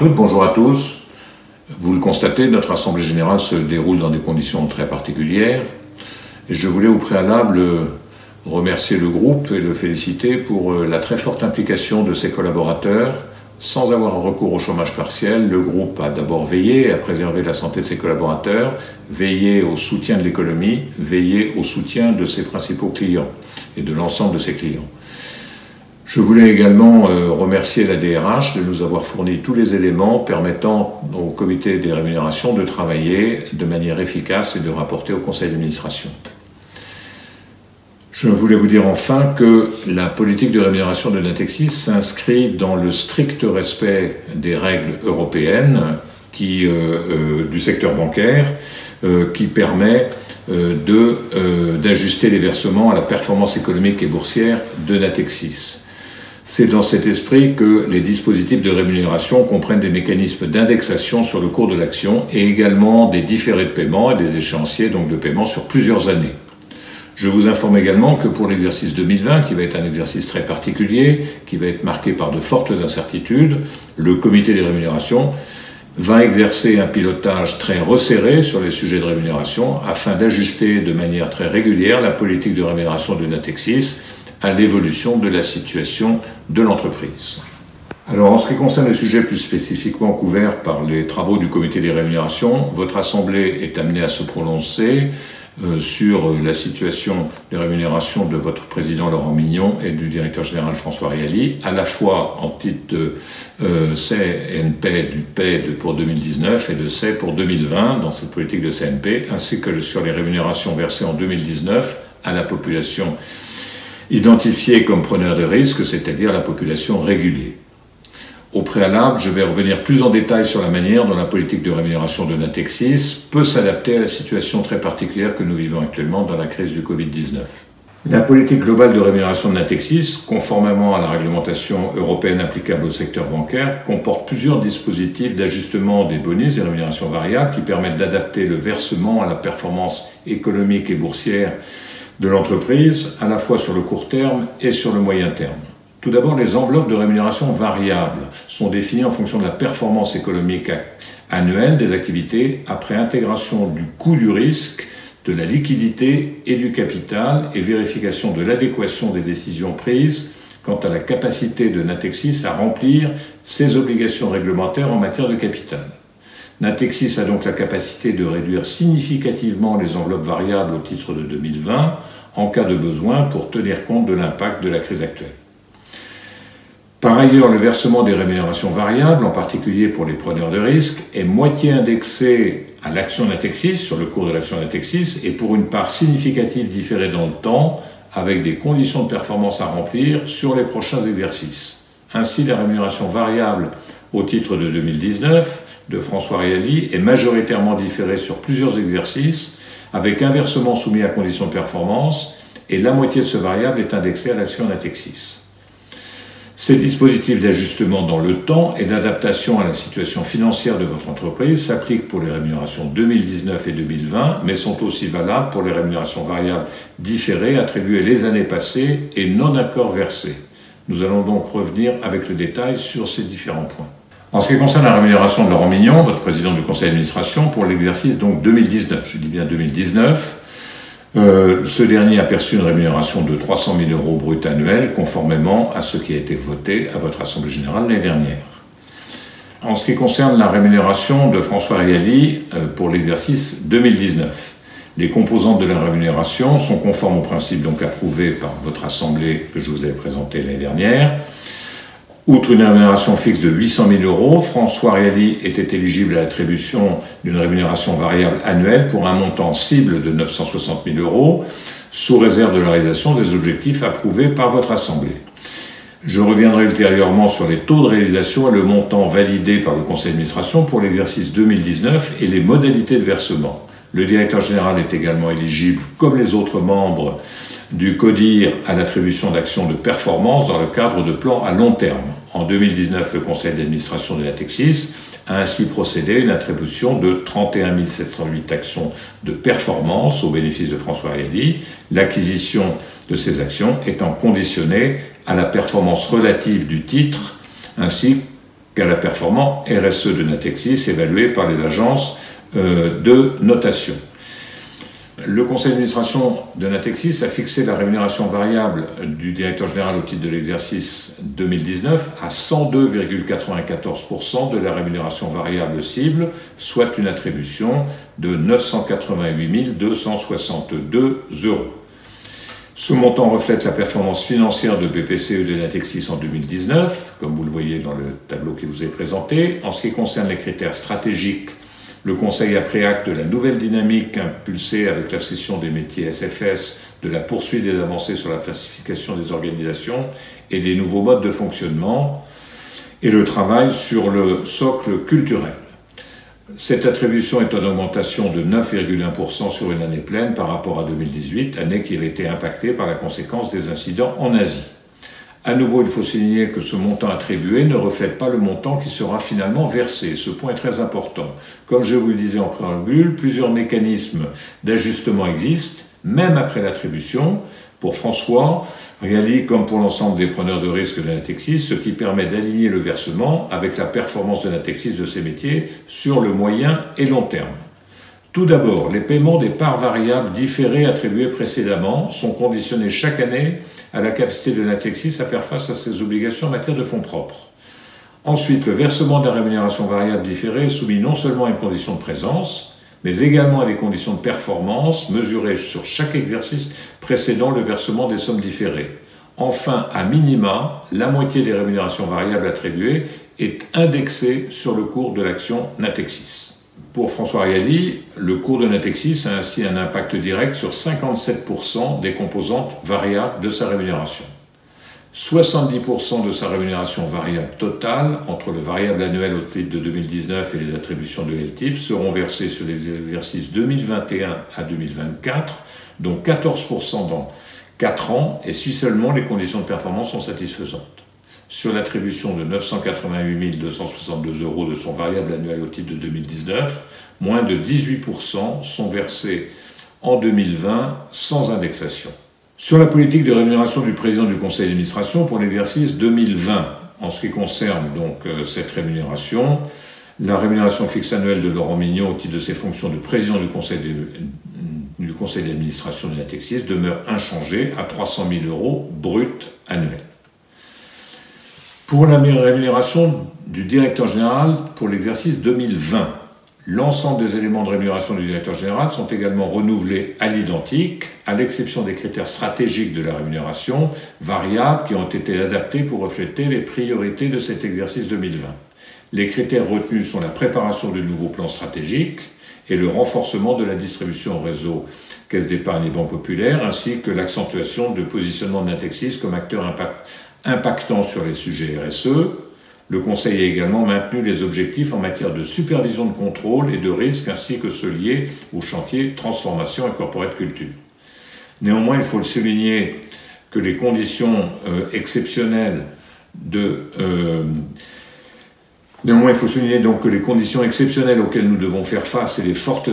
toutes, bonjour à tous. Vous le constatez, notre Assemblée Générale se déroule dans des conditions très particulières. Et je voulais au préalable remercier le groupe et le féliciter pour la très forte implication de ses collaborateurs. Sans avoir recours au chômage partiel, le groupe a d'abord veillé à préserver la santé de ses collaborateurs, veillé au soutien de l'économie, veillé au soutien de ses principaux clients et de l'ensemble de ses clients. Je voulais également remercier la DRH de nous avoir fourni tous les éléments permettant au comité des rémunérations de travailler de manière efficace et de rapporter au conseil d'administration. Je voulais vous dire enfin que la politique de rémunération de Natixis s'inscrit dans le strict respect des règles européennes du secteur bancaire qui permet d'ajuster les versements à la performance économique et boursière de Natixis. C'est dans cet esprit que les dispositifs de rémunération comprennent des mécanismes d'indexation sur le cours de l'action et également des différés de paiement et des échéanciers donc de paiement sur plusieurs années. Je vous informe également que pour l'exercice 2020, qui va être un exercice très particulier, qui va être marqué par de fortes incertitudes, le comité des rémunérations va exercer un pilotage très resserré sur les sujets de rémunération afin d'ajuster de manière très régulière la politique de rémunération de Natixis à l'évolution de la situation de l'entreprise. Alors en ce qui concerne les sujets plus spécifiquement couverts par les travaux du comité des rémunérations, votre Assemblée est amenée à se prononcer sur la situation des rémunérations de votre président Laurent Mignon et du directeur général François Riali, à la fois en titre de CNP du PAI pour 2019 et de CEI pour 2020 dans cette politique de CNP, ainsi que sur les rémunérations versées en 2019 à la population identifiée comme preneur de risque, c'est-à-dire la population régulière. Au préalable, je vais revenir plus en détail sur la manière dont la politique de rémunération de Natixis peut s'adapter à la situation très particulière que nous vivons actuellement dans la crise du Covid-19. La politique globale de rémunération de Natixis, conformément à la réglementation européenne applicable au secteur bancaire, comporte plusieurs dispositifs d'ajustement des bonus, des rémunérations variables, qui permettent d'adapter le versement à la performance économique et boursière de l'entreprise, à la fois sur le court terme et sur le moyen terme. Tout d'abord, les enveloppes de rémunération variables sont définies en fonction de la performance économique annuelle des activités après intégration du coût du risque, de la liquidité et du capital et vérification de l'adéquation des décisions prises quant à la capacité de Natixis à remplir ses obligations réglementaires en matière de capital. Natixis a donc la capacité de réduire significativement les enveloppes variables au titre de 2020 en cas de besoin pour tenir compte de l'impact de la crise actuelle. Par ailleurs, le versement des rémunérations variables, en particulier pour les preneurs de risques, est moitié indexé à l'action Natixis, sur le cours de l'action Natixis, et pour une part significative différée dans le temps, avec des conditions de performance à remplir sur les prochains exercices. Ainsi, la rémunération variable au titre de 2019 de François Riali est majoritairement différée sur plusieurs exercices, avec un versement soumis à conditions de performance, et la moitié de ce variable est indexée à l'action Natixis. Ces dispositifs d'ajustement dans le temps et d'adaptation à la situation financière de votre entreprise s'appliquent pour les rémunérations 2019 et 2020, mais sont aussi valables pour les rémunérations variables différées attribuées les années passées et non encore versées. Nous allons donc revenir avec le détail sur ces différents points. En ce qui concerne la rémunération de Laurent Mignon, votre président du conseil d'administration, pour l'exercice donc 2019, je dis bien 2019, ce dernier a perçu une rémunération de 300 000 € brut annuels, conformément à ce qui a été voté à votre Assemblée Générale l'année dernière. En ce qui concerne la rémunération de François Riali pour l'exercice 2019, les composantes de la rémunération sont conformes aux principes donc approuvés par votre Assemblée que je vous ai présenté l'année dernière. Outre une rémunération fixe de 800 000 €, François Riali était éligible à l'attribution d'une rémunération variable annuelle pour un montant cible de 960 000 €, sous réserve de la réalisation des objectifs approuvés par votre Assemblée. Je reviendrai ultérieurement sur les taux de réalisation et le montant validé par le conseil d'administration pour l'exercice 2019 et les modalités de versement. Le directeur général est également éligible, comme les autres membres du CODIR, à l'attribution d'actions de performance dans le cadre de plans à long terme. En 2019, le conseil d'administration de Natixis a ainsi procédé à une attribution de 31 708 actions de performance au bénéfice de François Riali, l'acquisition de ces actions étant conditionnée à la performance relative du titre ainsi Gala performant, RSE de Natixis, évalué par les agences de notation. Le conseil d'administration de Natixis a fixé la rémunération variable du directeur général au titre de l'exercice 2019 à 102,94% de la rémunération variable cible, soit une attribution de 988 262 €. Ce montant reflète la performance financière de BPCE de Natixis en 2019, comme vous le voyez dans le tableau qui vous est présenté. En ce qui concerne les critères stratégiques, le Conseil a pris acte de la nouvelle dynamique impulsée avec la cession des métiers SFS, de la poursuite des avancées sur la classification des organisations et des nouveaux modes de fonctionnement, et le travail sur le socle culturel. Cette attribution est en augmentation de 9,1% sur une année pleine par rapport à 2018, année qui avait été impactée par la conséquence des incidents en Asie. À nouveau, il faut souligner que ce montant attribué ne reflète pas le montant qui sera finalement versé. Ce point est très important. Comme je vous le disais en préambule, plusieurs mécanismes d'ajustement existent, même après l'attribution, pour François Riali comme pour l'ensemble des preneurs de risques de Natixis, ce qui permet d'aligner le versement avec la performance de Natixis de ses métiers sur le moyen et long terme. Tout d'abord, les paiements des parts variables différées attribuées précédemment sont conditionnés chaque année à la capacité de Natixis à faire face à ses obligations en matière de fonds propres. Ensuite, le versement de la rémunération variable différée est soumis non seulement à une condition de présence, mais également à des conditions de performance mesurées sur chaque exercice précédant le versement des sommes différées. Enfin, à minima, la moitié des rémunérations variables attribuées est indexée sur le cours de l'action Natixis. Pour François Riali, le cours de Natixis a ainsi un impact direct sur 57% des composantes variables de sa rémunération. 70% de sa rémunération variable totale, entre le variable annuel au titre de 2019 et les attributions de LTIP, seront versées sur les exercices 2021 à 2024, dont 14% dans 4 ans, et si seulement les conditions de performance sont satisfaisantes. Sur l'attribution de 988 262 € de son variable annuel au titre de 2019, moins de 18% sont versés en 2020 sans indexation. Sur la politique de rémunération du président du conseil d'administration pour l'exercice 2020, en ce qui concerne donc cette rémunération, la rémunération fixe annuelle de Laurent Mignon au titre de ses fonctions de président du conseil d'administration de Natixis demeure inchangée à 300 000 € brut annuels. Pour la rémunération du directeur général pour l'exercice 2020, l'ensemble des éléments de rémunération du directeur général sont également renouvelés à l'identique, à l'exception des critères stratégiques de la rémunération, variables qui ont été adaptés pour refléter les priorités de cet exercice 2020. Les critères retenus sont la préparation de nouveaux plans stratégiques et le renforcement de la distribution au réseau Caisse d'épargne et Banque Populaire, ainsi que l'accentuation de positionnement de Natixis comme acteur impactant sur les sujets RSE. Le Conseil a également maintenu les objectifs en matière de supervision de contrôle et de risque, ainsi que ceux liés au chantier transformation et corporate culture. Néanmoins, il faut le souligner que les conditions exceptionnelles auxquelles nous devons faire face et les fortes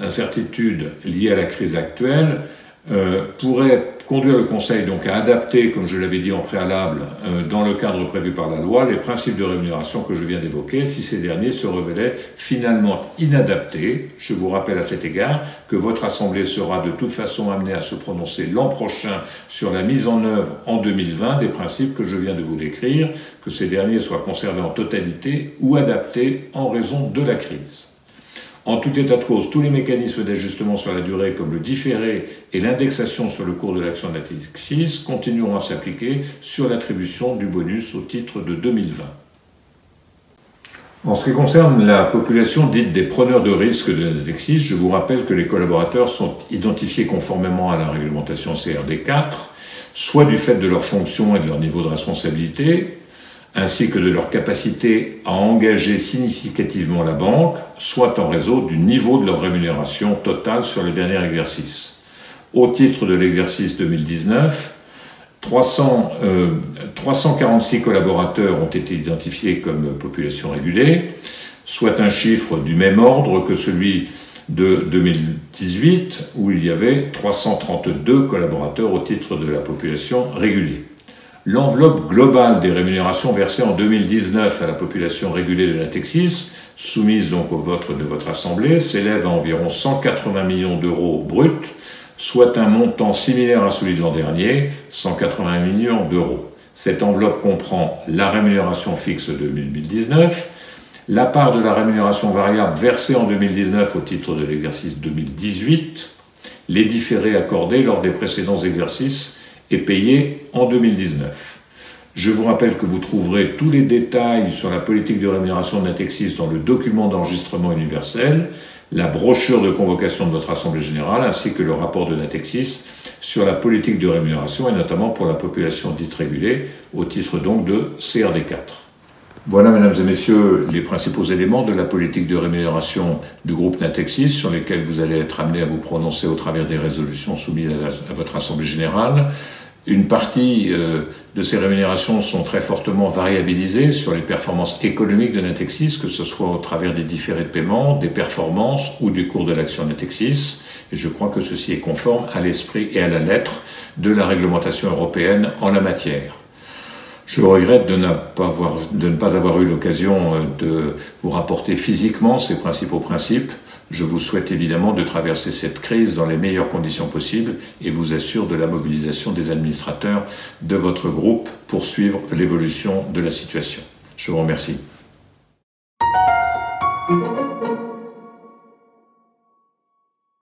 incertitudes liées à la crise actuelle pourraient conduire le Conseil donc à adapter, comme je l'avais dit en préalable, dans le cadre prévu par la loi, les principes de rémunération que je viens d'évoquer, si ces derniers se révélaient finalement inadaptés. Je vous rappelle à cet égard que votre Assemblée sera de toute façon amenée à se prononcer l'an prochain sur la mise en œuvre en 2020 des principes que je viens de vous décrire, que ces derniers soient conservés en totalité ou adaptés en raison de la crise. En tout état de cause, tous les mécanismes d'ajustement sur la durée, comme le différé et l'indexation sur le cours de l'action de Natixis, continueront à s'appliquer sur l'attribution du bonus au titre de 2020. En ce qui concerne la population dite des preneurs de risques de Natixis, je vous rappelle que les collaborateurs sont identifiés conformément à la réglementation CRD 4, soit du fait de leur fonction et de leur niveau de responsabilité, ainsi que de leur capacité à engager significativement la banque, soit en raison du niveau de leur rémunération totale sur le dernier exercice. Au titre de l'exercice 2019, 346 collaborateurs ont été identifiés comme population régulée, soit un chiffre du même ordre que celui de 2018, où il y avait 332 collaborateurs au titre de la population régulée. L'enveloppe globale des rémunérations versées en 2019 à la population régulée de Natixis, soumise donc au vote de votre Assemblée, s'élève à environ 180 millions d'euros bruts, soit un montant similaire à celui de l'an dernier, 180 millions d'euros. Cette enveloppe comprend la rémunération fixe de 2019, la part de la rémunération variable versée en 2019 au titre de l'exercice 2018, les différés accordés lors des précédents exercices et payés en 2019. Je vous rappelle que vous trouverez tous les détails sur la politique de rémunération de Natixis dans le document d'enregistrement universel, la brochure de convocation de notre Assemblée générale, ainsi que le rapport de Natixis sur la politique de rémunération, et notamment pour la population dite régulée, au titre donc de CRD4. Voilà, mesdames et messieurs, les principaux éléments de la politique de rémunération du groupe Natixis sur lesquels vous allez être amenés à vous prononcer au travers des résolutions soumises à votre Assemblée générale. Une partie de ces rémunérations sont très fortement variabilisées sur les performances économiques de Natixis, que ce soit au travers des différés de paiement, des performances ou du cours de l'action Natixis. Et je crois que ceci est conforme à l'esprit et à la lettre de la réglementation européenne en la matière. Je regrette de ne pas avoir eu l'occasion de vous rapporter physiquement ces principaux principes. Je vous souhaite évidemment de traverser cette crise dans les meilleures conditions possibles et vous assure de la mobilisation des administrateurs de votre groupe pour suivre l'évolution de la situation. Je vous remercie.